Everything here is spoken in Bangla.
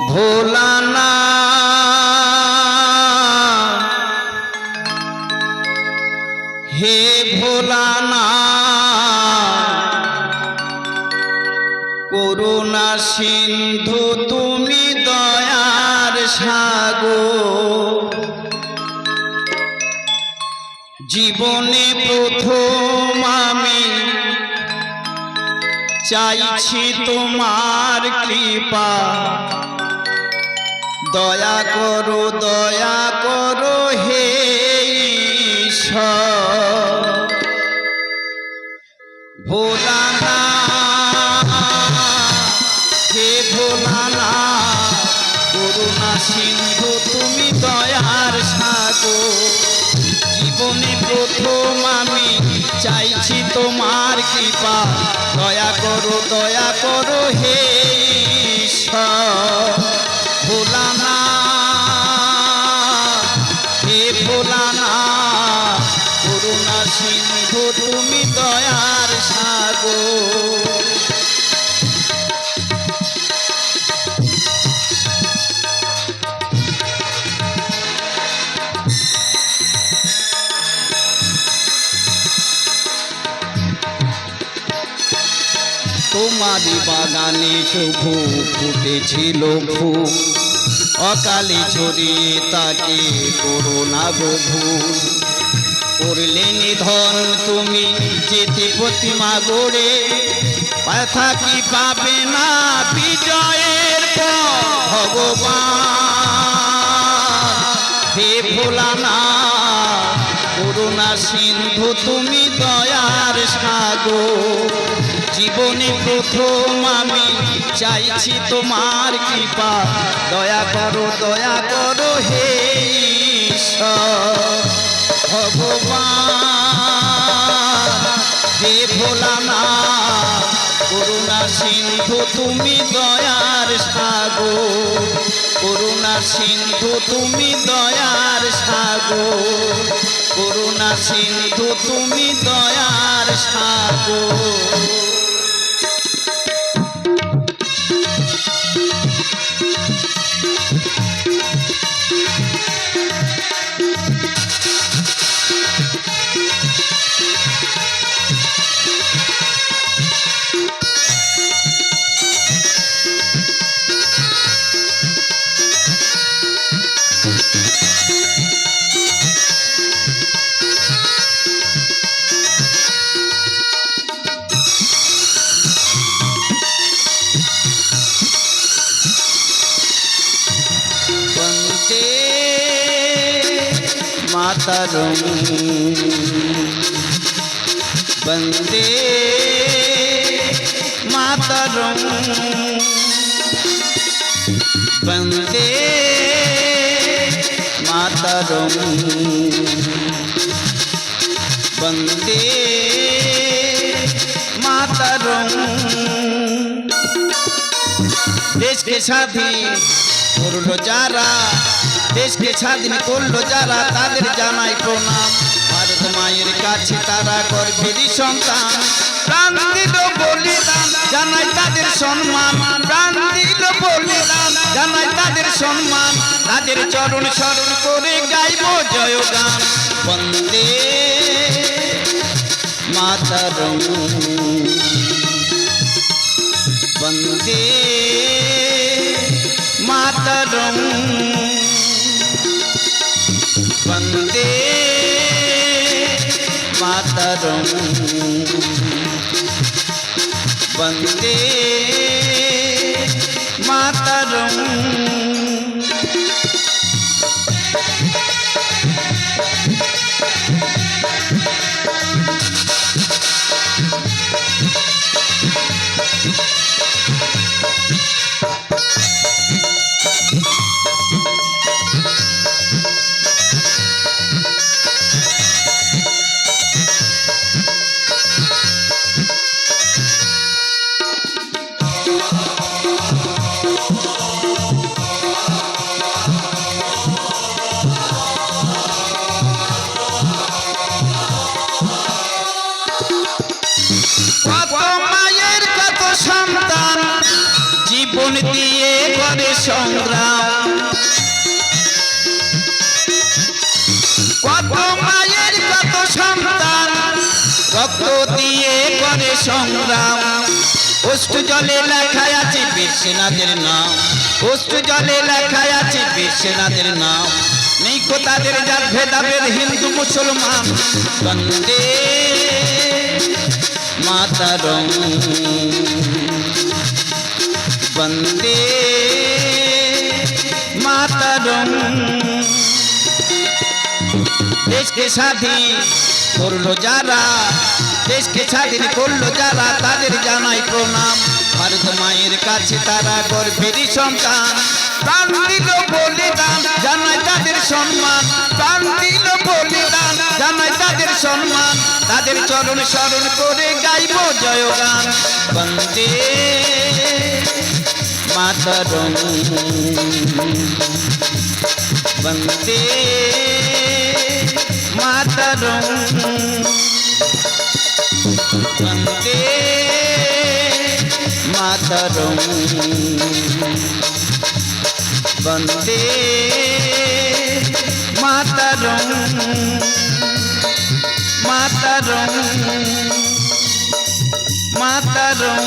ভোলানা হে ভোলানা করুণা সিন্ধু তুমি দয়ার সাগর জীবনে প্রথম আমি চাইছি তোমার কৃপা দয়া করো হে ঈশ্বর ভোলানা হে ভোলানা করুণা সিন্ধু তুমি দয়ার সাগর জীবনে প্রথম আমি চাইছি তোমার কৃপা দয়া করো হে ঈশ্বর ভোলানা হে ভোলানা করুণা সিন্ধু তুমি দয়ার সাগর তোমারি বাগানে শুভু ফুটেছিল ফুল অকালে ঝরিয়ে তাকে করোনা বধূ করলে নিধন তুমি যেতে প্রতিমা গড়ে ব্যথা কি পাবে না বিজয়ের ভগবান হে ভোলানা করুণা সিন্ধু তুমি দয়ার সাগর জীবনে প্রথম আমি চাইছি তোমার কৃপা দয়া করো হে ঈশ্বর ভগবান হে ভোলানা করুণা সিন্ধু তুমি দয়ার সাগর করুণা সিন্ধু তুমি দয়ার সাগর করুণা সিন্ধু তুমি দয়ার সাগর मातरम वंदे मातरम वंदे मातरम वंदे मातरम देश के स्वाधीन করলো যারা দেশকে স্বাধীন করলো যারা তাদের জানাই প্রণাম ভারত মায়ের কাছে তারা গর্ভেরই সন্তান প্রাণ দিল বলিদান জানাই তাদের সম্মান প্রাণ দিল বলিদান জানাই তাদের সম্মান তাদের চরণ স্মরণ করে গাইব জয়গান বন্দে মাতরম বন্দে मातरम वंदे मातरम वंदे मातरम সংগ্রাম। কত মায়ের কত সন্তান রক্ত দিয়ে করে সংগ্রাম। অশ্রু জলে লেখা আছে বীর সেনাদের নাম, অশ্রু জলে লেখা আছে বীর সেনাদের নাম। নেই কো তাদের জাত ভেদাভেদ হিন্দু মুসলমান। বন্দে মাতরম, বন্দে মাতরম। দেশকে স্বাধীন করলো যারা, দেশকে স্বাধীন করলো যারা, তাদের জানাই প্রণাম। ভারত মায়ের কাছে তারা গর্বেরই সন্তান। প্রাণ দিল বলিদান জানাই তাদের সম্মান, প্রাণ দিল বলিদান জানাই তাদের সম্মান। তাদের চরণ স্মরণ করে গাইব জয়গান। বন্দে মাতরম, বন্দে মাতরম, বন্দে মাতরম, বন্দে মাতরম, মাতরম, মাতরম।